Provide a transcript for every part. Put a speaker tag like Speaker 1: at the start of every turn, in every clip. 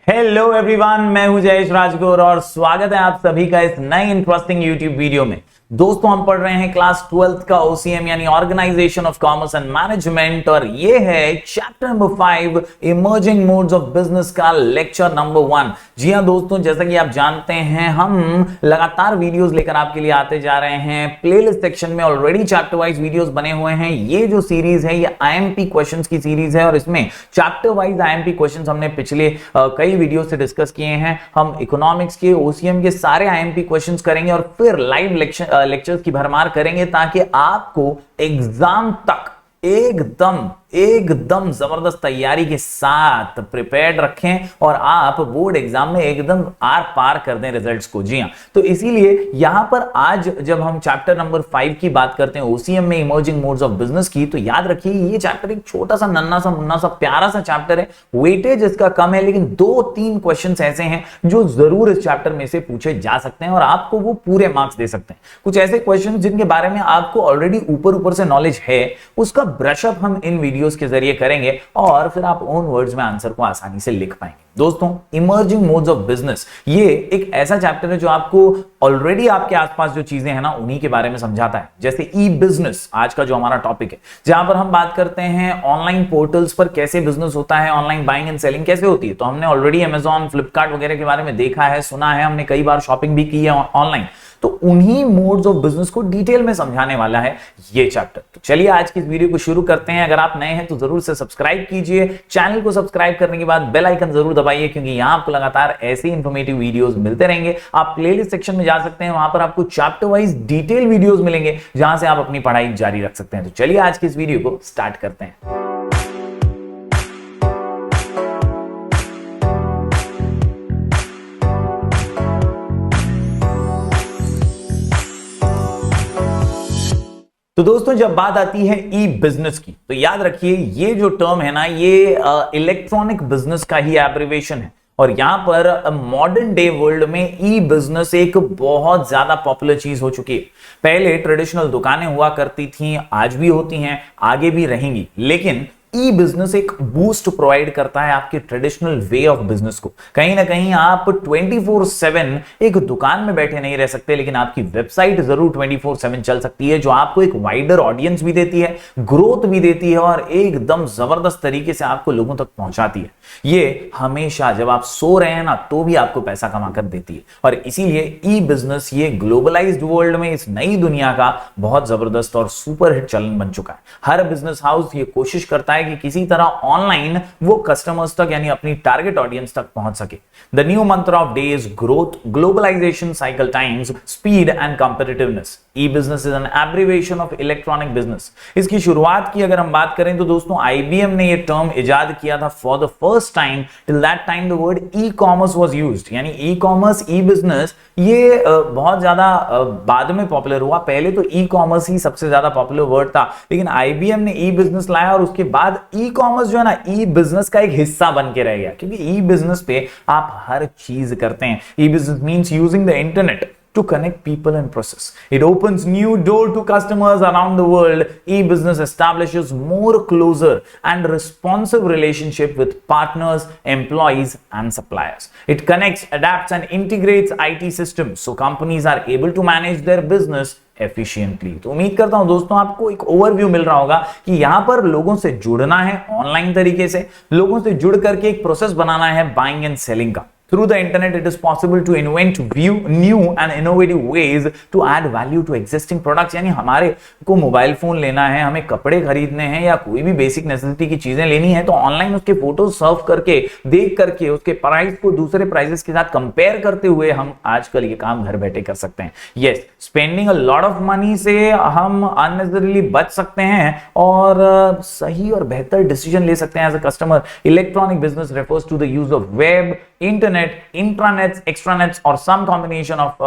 Speaker 1: Hello everyone, मैं हूं जयेश राजगुर और स्वागत है आप सभी का इस नई इंटरेस्टिंग यूट्यूब वीडियो में। दोस्तों, हम पढ़ रहे हैं क्लास 12th का ओसीएम यानी organisation of commerce and management और ये है chapter number 5 emerging modes of business का लेक्चर नंबर 1। जी हां दोस्तों, जैसा कि आप जानते हैं हम लगातार वीडियोस लेकर आपके लिए आते जा रहे हैं। प्लेलिस्ट सेक्शन में ऑलरेडी चैप्टर वाइज वीडियोस बने हुए हैं। ये जो सीरीज है ये आईएमपी क्वेश्चंस की सीरीज है और इसमें चैप्टर वाइज आईएमपी क्वेश्चंस हमने पिछले कई वीडियो से डिस्कस किए हैं। हम इकोनॉमिक्स के ओसीएम के सारे आईएमपी क्वेश्चंस करेंगे और फिर लाइव लेक्चर्स की भरमार करेंगे ताकि आपको एग्जाम तक एकदम जबरदस्त तैयारी के साथ प्रिपेयर्ड रखें और आप बोर्ड एग्जाम में एकदम आर पार कर दें रिजल्ट्स को। जी हां, तो इसीलिए यहां पर आज जब हम चैप्टर नंबर 5 की बात करते हैं ओसीएम में इमर्जिंग मोड्स ऑफ बिजनेस की, तो याद रखिए ये चैप्टर एक छोटा सा नन्ना सा मुन्ना सा प्यारा सा चैप्टर है। वेटेज इसका कम है लेकिन 2-3 क्वेश्चंस ऐसे हैं जो जरूर इस चैप्टर में से पूछे जा सकते हैं और आपको वो पूरे मार्क्स दे सकते हैं। कुछ ऐसे क्वेश्चन जिनके बारे में आपको ऑलरेडी ऊपर से नॉलेज है, उसका ब्रशअप हम इन वीडियोस के जरिए करेंगे और फिर आप ओन वर्ड्स में आंसर को आसानी से लिख पाएंगे। दोस्तों, इमर्जिंग मोड्स ऑफ बिजनेस ये एक ऐसा चैप्टर है जो आपको ऑलरेडी आपके आसपास जो चीजें हैं ना उन्हीं के बारे में समझाता है। जैसे ई बिजनेस आज का जो हमारा टॉपिक है, जहां पर हम बात करते हैं ऑनलाइन पोर्टल्स पर कैसे बिजनेस होता है, ऑनलाइन बाइंग एंड सेलिंग कैसे होती है। तो हमने ऑलरेडी अमेजॉन, फ्लिपकार्ट वगैरह के बारे में देखा है, सुना है, हमने कई बार शॉपिंग भी की है ऑनलाइन। तो उन्हीं मोड्स ऑफ बिजनेस को डिटेल में समझाने वाला है ये चैप्टर। तो चलिए आज की इस वीडियो को शुरू करते हैं। अगर आप नए हैं तो जरूर से सब्सक्राइब कीजिए। चैनल को सब्सक्राइब करने के बाद बेल आइकन जरूर दबाइए क्योंकि यहां आपको लगातार ऐसे इंफॉर्मेटिव वीडियोस मिलते रहेंगे। आप प्लेलिस्ट सेक्शन में जा सकते हैं, वहां पर आपको चैप्टर वाइज डिटेल वीडियोस मिलेंगे जहां से आप अपनी पढ़ाई जारी रख सकते हैं। तो चलिए आज की इस वीडियो को स्टार्ट करते हैं। तो दोस्तों, जब बात आती है ई बिजनेस की तो याद रखिए ये जो टर्म है ना ये इलेक्ट्रॉनिक बिजनेस का ही एब्रिविएशन है और यहां पर मॉडर्न डे वर्ल्ड में ई बिजनेस एक बहुत ज्यादा पॉपुलर चीज हो चुकी है। पहले ट्रेडिशनल दुकानें हुआ करती थी, आज भी होती हैं, आगे भी रहेंगी, लेकिन ई बिजनेस एक बूस्ट प्रोवाइड करता है आपके ट्रेडिशनल वे ऑफ बिजनेस को। कहीं ना कहीं आप 24/7 एक दुकान में बैठे नहीं रह सकते, लेकिन आपकी वेबसाइट जरूर 24/7 चल सकती है जो आपको एक वाइडर ऑडियंस भी देती है, ग्रोथ भी देती है और एकदम जबरदस्त तरीके से आपको लोगों तक पहुंचाती है। ये हमेशा जब आप सो रहे हैं ना तो भी आपको पैसा कमा कर देती है और इसीलिए ई बिजनेस ये ग्लोबलाइज्ड वर्ल्ड में इस नई दुनिया का बहुत जबरदस्त और सुपरहिट चलन बन चुका है। हर बिजनेस हाउस ये कोशिश करता है कि किसी तरह ऑनलाइन वो कस्टमर्स तक यानी अपनी टारगेट ऑडियंस तक पहुंच सके। The new mantra of day is growth, globalisation, cycle times, speed and competitiveness. E business is an abbreviation of electronic business. इसकी शुरुआत की अगर हम बात करें तो दोस्तों आईबीएम ने ये टर्म इजाद किया था for the first time. Till that time the word e commerce was used, यानी ई कॉमर्स, ई बिजनेस ये बहुत ज्यादा बाद में पॉपुलर हुआ। पहले तो ई कॉमर्स ही सबसे ज्यादा पॉपुलर वर्ड था, लेकिन आईबीएम ने ई बिजनेस लाया और उसके बाद ई कॉमर्स जो है ना ई बिजनेस का एक हिस्सा बन के रह गया क्योंकि ई बिजनेस पे आप हर चीज करते हैं। E business means using the internet to connect people and process. It opens new door to customers around the world. E-business establishes more closer and responsive relationship with partners, employees and suppliers. It connects, adapts and integrates IT systems so companies are able to manage their business efficiently. तो उम्मीद करता हूं दोस्तों आपको एक overview मिल रहा होगा कि यहां पर लोगों से जुड़ना है ऑनलाइन तरीके से, लोगों से जुड़ करके एक प्रोसेस बनाना है बाइंग एंड सेलिंग का। Through the internet, it is possible to invent new and innovative ways to add value to existing products. यानी हमारे को मोबाइल फोन लेना है, हमें कपड़े खरीदने हैं या कोई भी बेसिक नेसेसिटी की चीजें लेनी है तो ऑनलाइन उसके फोटो सर्व करके, देख करके उसके प्राइस को दूसरे प्राइसेस के साथ कंपेयर करते हुए हम आजकल ये काम घर बैठे कर सकते हैं। Yes, spending a lot of money से हम अननेसेसरीली बच सकते हैं और सही और बेहतर डिसीजन ले सकते हैं as a customer. Electronic business refers to the use of web, internet, intranets, extranets or some combination of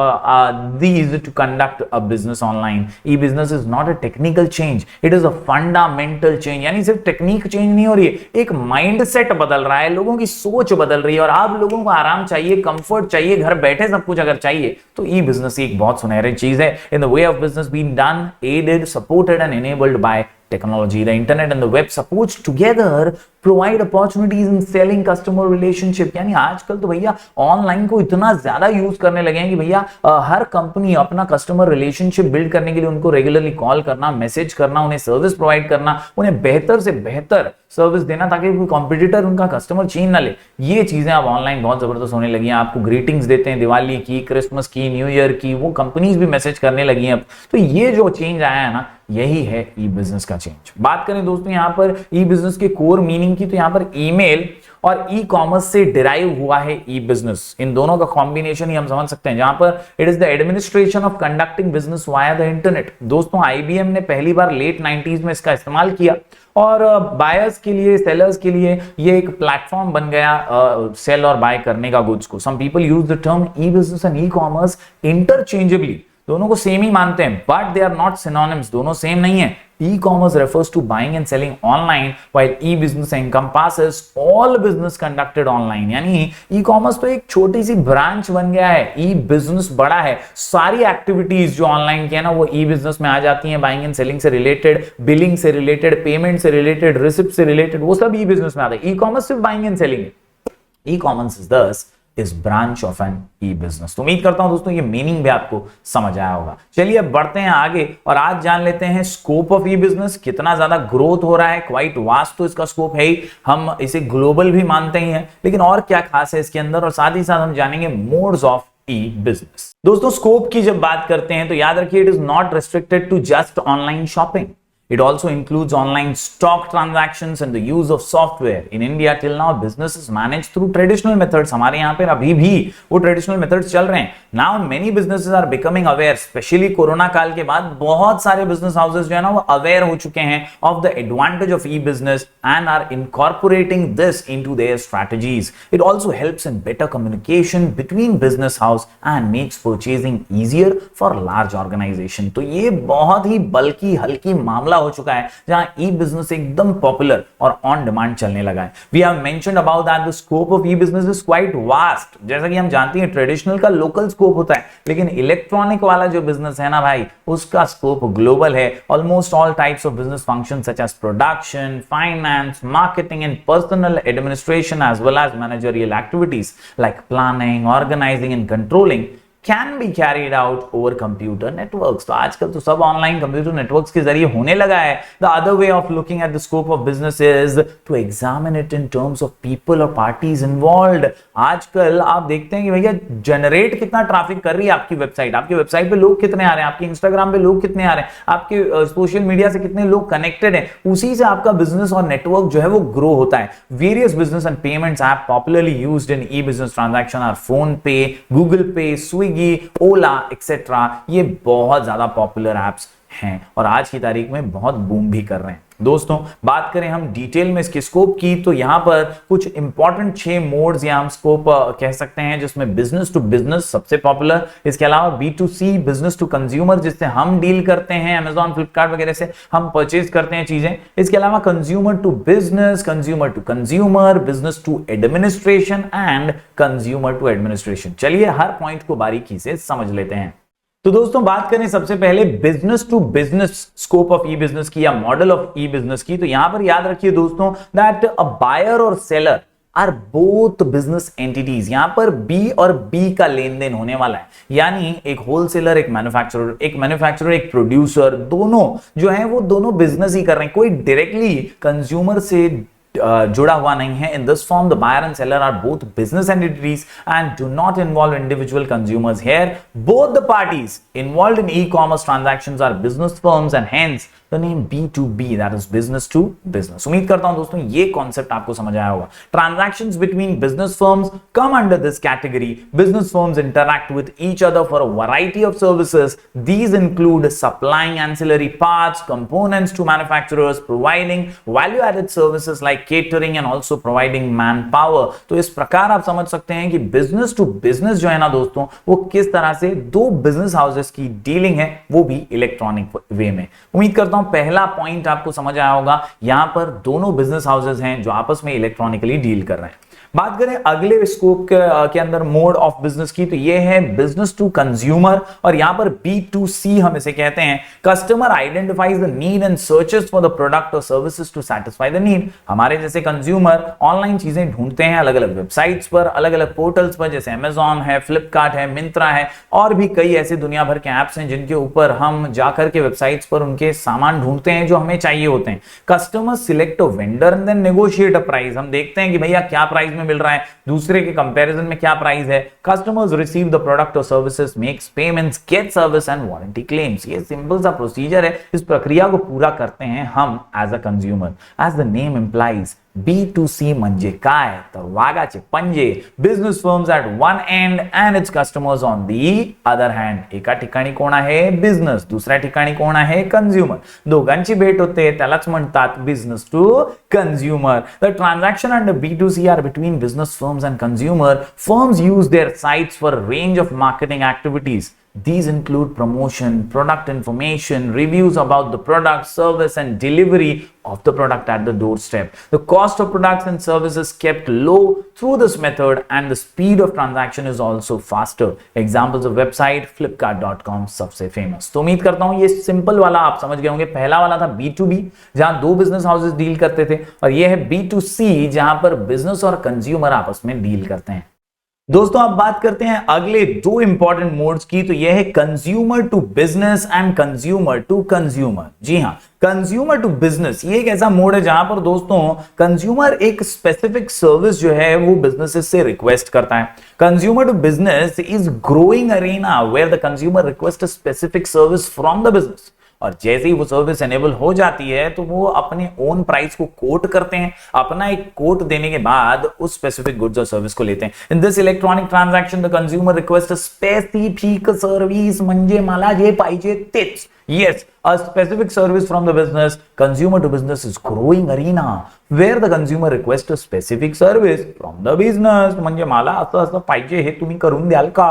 Speaker 1: these to conduct a business online. E-business is not a technical change, it is a fundamental change. यानी सिर्फ technique change नहीं हो रही है, एक mindset बदल रहा है, लोगों की सोच बदल रही है और आप लोगों को आराम चाहिए, कंफर्ट चाहिए, घर बैठे सब कुछ अगर चाहिए तो ई बिजनेस एक बहुत सुनहरी चीज है। In the way of business being done, aided, supported and enabled by technology. The internet and the web supports together provide opportunities in selling customer relationship, यानी आजकल तो भैया ऑनलाइन को इतना ज्यादा यूज करने लगे हैं कि भैया हर कंपनी अपना कस्टमर रिलेशनशिप बिल्ड करने के लिए उनको रेगुलरली कॉल करना, मैसेज करना, उन्हें सर्विस प्रोवाइड करना, उन्हें बेहतर से बेहतर सर्विस देना ताकि कोई कॉम्पिटिटर उनका कस्टमर छीन ना ले। ये चीजें अब ऑनलाइन बहुत जबरदस्त होने लगी हैं। आपको ग्रीटिंग्स देते हैं दिवाली की, क्रिसमस की, न्यू ईयर की, वो कंपनीज भी मैसेज करने लगी हैं अब। तो ये जो चेंज आया है ना, यही है ई बिजनेस का चेंज। बात करें दोस्तों यहाँ पर ई बिजनेस के कोर मीनिंग की, तो यहाँ पर ईमेल और ई कॉमर्स से डिराइव हुआ है ई बिजनेस। इन दोनों का कॉम्बिनेशन ही हम समझ सकते हैं, जहां पर it is the administration of conducting business via the internet. दोस्तों आईबीएम ने पहली बार लेट 90s में इसका इस्तेमाल किया और बायर्स के लिए, सेलर्स के लिए ये एक प्लेटफॉर्म बन गया सेल और बाय करने का गुड्स को। Some people use the term e business and e commerce interchangeably, दोनों को सेम ही मानते हैं, but they are not synonyms, दोनों सेम नहीं है। E-commerce refers to buying and selling online, while e-business encompasses all business conducted online। यानी e-commerce तो एक छोटी सी ब्रांच बन गया है, e-business बड़ा है। सारी एक्टिविटीज जो ऑनलाइन की है ना, वो e-business में आ जाती हैं। बाइंग एंड सेलिंग से रिलेटेड, बिलिंग से रिलेटेड, पेमेंट से रिलेटेड, रिसिप्ट से रिलेटेड, वो सब e-business में आता है। e-commerce सिर्फ बाइंग एंड सेलिंग है। e-commerce is thus is branch of an e business. तो उम्मीद करता हूं दोस्तों ये मीनिंग भी आपको समझ आया होगा। चलिए अब बढ़ते हैं आगे और आज जान लेते हैं स्कोप ऑफ ई बिजनेस, कितना ज्यादा ग्रोथ हो रहा है। क्वाइट वास्ट तो इसका स्कोप है ही, हम इसे ग्लोबल भी मानते ही हैं, लेकिन और क्या खास है इसके अंदर, और साथ ही साथ हम जानेंगे मोड्स ऑफ ई बिजनेस। दोस्तों स्कोप की जब बात करते हैं तो याद रखिए, it is not restricted to just online shopping. It also includes online stock transactions and the use of software. In India, till now, business is managed through traditional methods. हमारे यहाँ पे अभी भी वो traditional methods चल रहे हैं। Now many businesses are becoming aware, especially corona काल के बाद बहुत सारे business houses जो है ना वो aware हो चुके हैं of the advantage of e-business and are incorporating this into their strategies. It also helps in better communication between business house and makes purchasing easier for large organization. तो ये बहुत ही बल्कि हल्की मामला हो चुका है जहां ई बिजनेस एकदम पॉपुलर और ऑन डिमांड चलने लगा है। We have mentioned about that the scope of e business is quite vast. जैसा कि हम जानते हैं ट्रेडिशनल का लोकल स्कोप होता है, लेकिन इलेक्ट्रॉनिक वाला जो बिजनेस है ना भाई, उसका स्कोप ग्लोबल है। Almost all types of business function such as production, finance, marketing and personal administration as well as managerial activities like planning, organising and controlling can be carried out over computer networks। तो आजकल तो सब online computer networks के जरिए होने लगा है। The other way of looking at the scope of business is to examine it in terms of people or parties involved। आजकल आप देखते हैं कि भैया जनरेट कितना ट्रैफिक कर रही है आपकी वेबसाइट, आपकी वेबसाइट पे लोग कितने आ रहे हैं, आपके इंस्टाग्राम पे लोग कितने आ रहे हैं, आपके सोशल मीडिया से कितने लोग कनेक्टेड हैं, उसी से आपका बिजनेस और नेटवर्क जो है वो ग्रो होता है। Various business and payments app popularly used in e business transaction are PhonePe, Google Pay, Swiggy, Ola etcetera. ये बहुत ज्यादा पॉपुलर एप्स हैं और आज की तारीख में बहुत बूम भी कर रहे हैं। दोस्तों बात करें हम डिटेल में इसके स्कोप की, तो यहां पर कुछ इंपॉर्टेंट 6 मोड्स या हम स्कोप कह सकते हैं, जिसमें बिजनेस टू बिजनेस सबसे पॉपुलर, इसके अलावा B2C बिजनेस टू कंज्यूमर जिससे हम डील करते हैं, अमेजॉन, फ्लिपकार्ट वगैरह से हम परचेज करते हैं चीजें। इसके अलावा consumer to business, consumer to consumer, business to administration and consumer to administration. चलिए हर पॉइंट को बारीकी से समझ लेते हैं। तो दोस्तों बात करें सबसे पहले business to business scope of e business की या मॉडल ऑफ ई बिजनेस की, तो यहां पर याद रखिए दोस्तों दैट अ बायर और seller are both business entities. यहां पर बी और बी का लेन देन होने वाला है, यानी एक होलसेलर, एक मैन्युफैक्चरर, एक प्रोड्यूसर, दोनों जो है वो दोनों बिजनेस ही कर रहे हैं, कोई डायरेक्टली कंज्यूमर से जुड़ा हुआ नहीं है। In this form, the buyer and seller are both business entities and do not involve individual consumers. Here, both the parties involved in e-commerce transactions are business firms and hence the name B2B, that is business to business। उम्मीद करता हूं दोस्तों ये concept आपको समझ आया होगा। Transactions between business firms come under this category. Business firms interact with each other for a variety of services. These include supplying ancillary parts, components to manufacturers, providing value-added services like catering and also providing manpower। तो इस प्रकार आप समझ सकते हैं कि business to business जो है ना दोस्तों, वो किस तरह से दो बिजनेस हाउसेस की डीलिंग है, वो भी इलेक्ट्रॉनिक वे में। उम्मीद करता हूं पहला पॉइंट आपको समझ आया होगा। यहां पर दोनों बिजनेस हाउसेस हैं जो आपस में इलेक्ट्रॉनिकली डील कर रहे हैं। बात करें अगले स्कोप के अंदर मोड ऑफ बिजनेस की, तो ये है बिजनेस टू कंज्यूमर, और यहां पर B2C हम इसे कहते हैं। Customer identifies the need and searches for the product और services to satisfy the need. हमारे जैसे कंज्यूमर ऑनलाइन चीजें ढूंढते हैं अलग अलग वेबसाइट्स पर, अलग अलग पोर्टल्स पर, जैसे Amazon है, फ्लिपकार्ट है, मिंत्रा है, और भी कई ऐसे दुनिया भर के ऐप्स हैं जिनके ऊपर हम जाकर के वेबसाइट्स पर उनके सामान ढूंढते हैं जो हमें चाहिए होते हैं। Customer select a vendor and then negotiate a price. हम देखते हैं कि भैया क्या प्राइस में मिल रहा है, दूसरे के कंपैरिजन में क्या प्राइस है। कस्टमर्स रिसीव द प्रोडक्ट और services, makes payments, get service and warranty claims. ये सिंपल सा प्रोसीजर है, इस प्रक्रिया को पूरा करते हैं हम as a consumer. As the name implies, B2C म्हणजे काय, तर वाघाचे पंजे, business firms at one end and its customers on the other hand. एका ठिकाणी कोण आहे बिझनेस, दुसऱ्या ठिकाणी कोण आहे कंझ्युमर, दोघांची भेट होते, त्यालाच म्हणतात business to consumer. The transaction under B2C are between business firms and consumer. Firms use their sites for a range of marketing activities. These include promotion, product information, reviews about the product, service, and delivery of the product at the doorstep. The cost of products and services kept low through this method, and the speed of transaction is also faster. Examples of website, flipkart.com सबसे famous. तो उम्मीद करता हूं ये simple वाला आप समझ गए होंगे। पहला वाला था B2B जहां दो बिजनेस हाउसेस डील करते थे, और ये है B2C जहां पर बिजनेस और कंज्यूमर आपस में डील करते हैं। दोस्तों अब बात करते हैं अगले दो इंपॉर्टेंट मोड्स की, तो यह है consumer to business and consumer to consumer. जी हां, कंज्यूमर टू बिजनेस ये एक ऐसा मोड है जहां पर दोस्तों कंज्यूमर एक स्पेसिफिक सर्विस जो है वो बिजनेसेस से रिक्वेस्ट करता है। Consumer to business is growing arena where the consumer request a specific service from the business, और जैसे ही वो सर्विस एनेबल हो जाती है तो वो अपने ओन प्राइस को कोट करते हैं। अपना एक कोट देने के बाद उस स्पेसिफिक गुड्स और सर्विस को लेते हैं। In this electronic transaction the consumer request a specific service, म्हणजे मला जे पाहिजे तेच। Yes, a specific service from the business. Consumer to business is growing arena where the consumer requests a specific service from the business. म्हणजे मला असं पाहिजे हे तुम्ही करून द्याल का?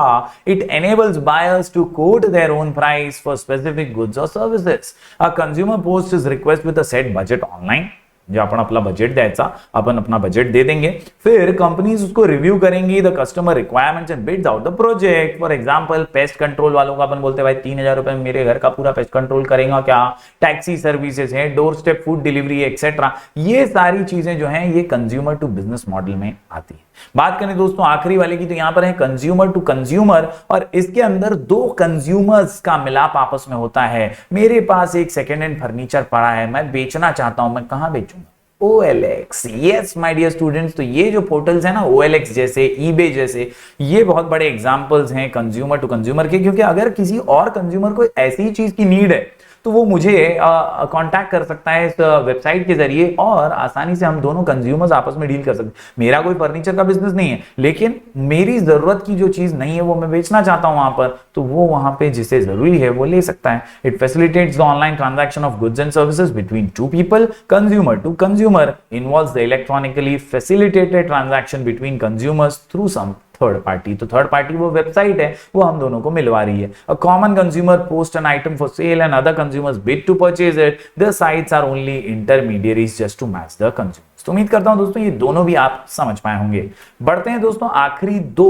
Speaker 1: It enables buyers to quote their own price for specific goods or services. A consumer posts his request with a set budget online. जो अपन अपना बजट द्यायचा, अपन अपना बजट दे देंगे, फिर कंपनीज उसको रिव्यू करेंगी the customer requirements and bids out the project. For example pest control वालों का अपन बोलते हैं भाई 3000 रुपए में मेरे घर का पूरा पेस्ट कंट्रोल करेगा क्या। टैक्सी सर्विसेज है, door step food delivery etcetera, ये सारी चीजें जो हैं ये कंज्यूमर टू बिजनेस मॉडल में आती है। बात करें दोस्तों आखिरी वाले की, तो यहां पर है कंज्यूमर टू कंज्यूमर, और इसके अंदर दो कंज्यूमर्स का मिलाप आपस में होता है। मेरे पास एक सेकेंड हैंड फर्नीचर पड़ा है, मैं बेचना चाहता हूं, मैं कहां बेचूंगा? OLX। Yes my dear students, तो ये जो पोर्टल्स हैं ना OLX जैसे, eBay जैसे, ये बहुत बड़े एग्जांपल्स हैं कंज्यूमर टू कंज्यूमर के। क्योंकि अगर किसी और कंज्यूमर को ऐसी ही चीज की नीड है तो वो मुझे कांटेक्ट कर सकता है इस वेबसाइट के जरिए, और आसानी से हम दोनों कंज्यूमर्स आपस में डील कर सकते हैं। मेरा कोई फर्नीचर का बिजनेस नहीं है, लेकिन मेरी जरूरत की जो चीज नहीं है वो मैं बेचना चाहता हूं वहां पर, तो वो वहां पे जिसे जरूरी है वो ले सकता है। It facilitates the online transaction of goods and services between two people. Consumer to consumer involves the electronically facilitated transaction between consumers through some third party. तो थर्ड पार्टी वो वेबसाइट है, वो हम दोनों को मिलवा रही है। A common consumer post an item for sale and other consumers bid to purchase it. The sites are only intermediaries just to match the consumers. तो उम्मीद करता हूं दोस्तों ये दोनों भी आप समझ पाए होंगे। बढ़ते हैं दोस्तों आखिरी दो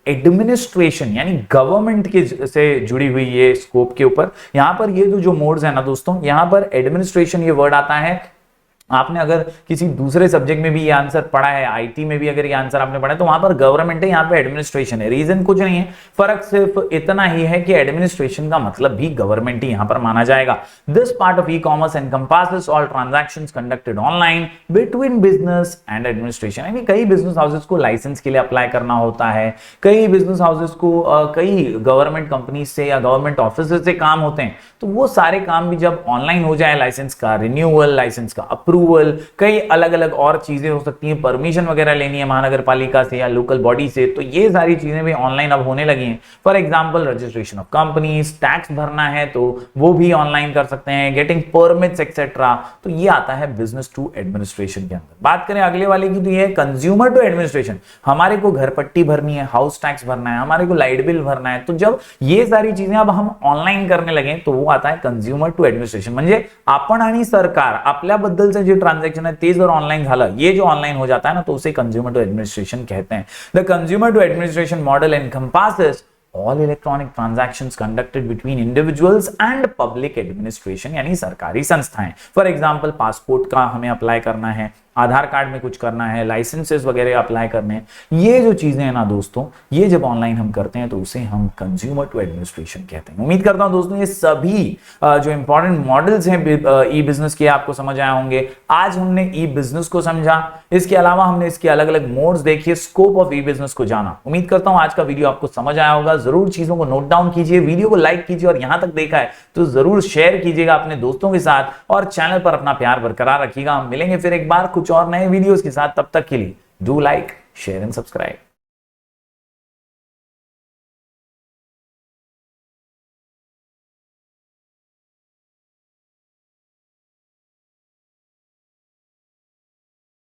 Speaker 1: एडमिनिस्ट्रेशन यानी गवर्नमेंट के से जुड़ी हुई ये स्कोप के ऊपर। यहां पर ये जो मोड्स है ना दोस्तों, यहां पर एडमिनिस्ट्रेशन ये वर्ड आता है। आपने अगर किसी दूसरे सब्जेक्ट में भी ये आंसर पढ़ा है, आईटी में भी अगर ये आंसर आपने पढ़ा है, तो वहां पर गवर्नमेंट है, यहाँ पे एडमिनिस्ट्रेशन है। रीजन कुछ नहीं है, फर्क सिर्फ इतना ही है कि एडमिनिस्ट्रेशन का मतलब भी गवर्नमेंट ही यहां पर माना जाएगा। This part of e commerce encompasses all transactions conducted online between business and administration. यानी कई बिजनेस हाउसेस को लाइसेंस के लिए अप्लाई करना होता है, कई बिजनेस हाउसेस को कई गवर्नमेंट कंपनी से या गवर्नमेंट ऑफिस से काम होते हैं, तो वो सारे काम भी जब ऑनलाइन हो जाए, लाइसेंस का रिन्यूअल, लाइसेंस का अप्रूवल, कई अलग अलग और चीजें हो सकती हैं, परमिशन वगैरह लेनी है महानगर पालिका से या लोकल बॉडी से, तो ये सारी चीजें भी ऑनलाइन अब होने लगी हैं। For example registration of companies, tax भरना है तो वो भी ऑनलाइन कर सकते हैं, गेटिंग परमिट्स एक्सेट्रा। तो ये आता है बिजनेस टू एडमिनिस्ट्रेशन के अंदर। बात करें अगले वाले की, तो ये है कंज्यूमर टू एडमिनिस्ट्रेशन। हमारे को घर पट्टी भरनी है, हाउस टैक्स भरना है, हमारे को लाइट बिल भरना है, तो जब ये सारी चीजें अब हम ऑनलाइन करने लगे तो वो आता है कंज्यूमर टू एडमिनिस्ट्रेशन। म्हणजे आपण आणि सरकार आपल्याबद्दलचे जे ट्रांजैक्शन आहे तेच जर ऑनलाईन झालं, ये जो ऑनलाइन हो जाता है ना, तो उसे कंज्यूमर टू एडमिनिस्ट्रेशन कहते हैं. The consumer to administration model encompasses all electronic transactions conducted between individuals and public administration, यानी सरकारी संस्थाएं. फॉर एग्जाम्पल पासपोर्ट का हमें अप्लाई करना है, आधार कार्ड में कुछ करना है, लाइसेंसेस वगैरह अप्लाई करने हैं, ये जो चीजें हैं ना दोस्तों, ये जब ऑनलाइन हम करते हैं तो उसे हम कंज्यूमर टू एडमिनिस्ट्रेशन कहते हैं. उम्मीद करता हूं दोस्तों ये सभी जो इंपॉर्टेंट मॉडल्स हैं ई बिजनेस के आपको समझ आए होंगे. आज हमने ई बिजनेस को समझा, इसके अलावा हमने इसके अलग अलग मोड्स देखिए, स्कोप ऑफ ई बिजनेस को जाना. उम्मीद करता हूं आज का वीडियो आपको समझ आया होगा. जरूर चीजों को नोट डाउन कीजिए, वीडियो को लाइक कीजिए और यहां तक देखा है तो जरूर शेयर कीजिएगा अपने दोस्तों के साथ और चैनल पर अपना प्यार बरकरार रखिएगा. हम मिलेंगे फिर एक बार कुछ और नए वीडियोस के साथ. तब तक के लिए do like, share and subscribe.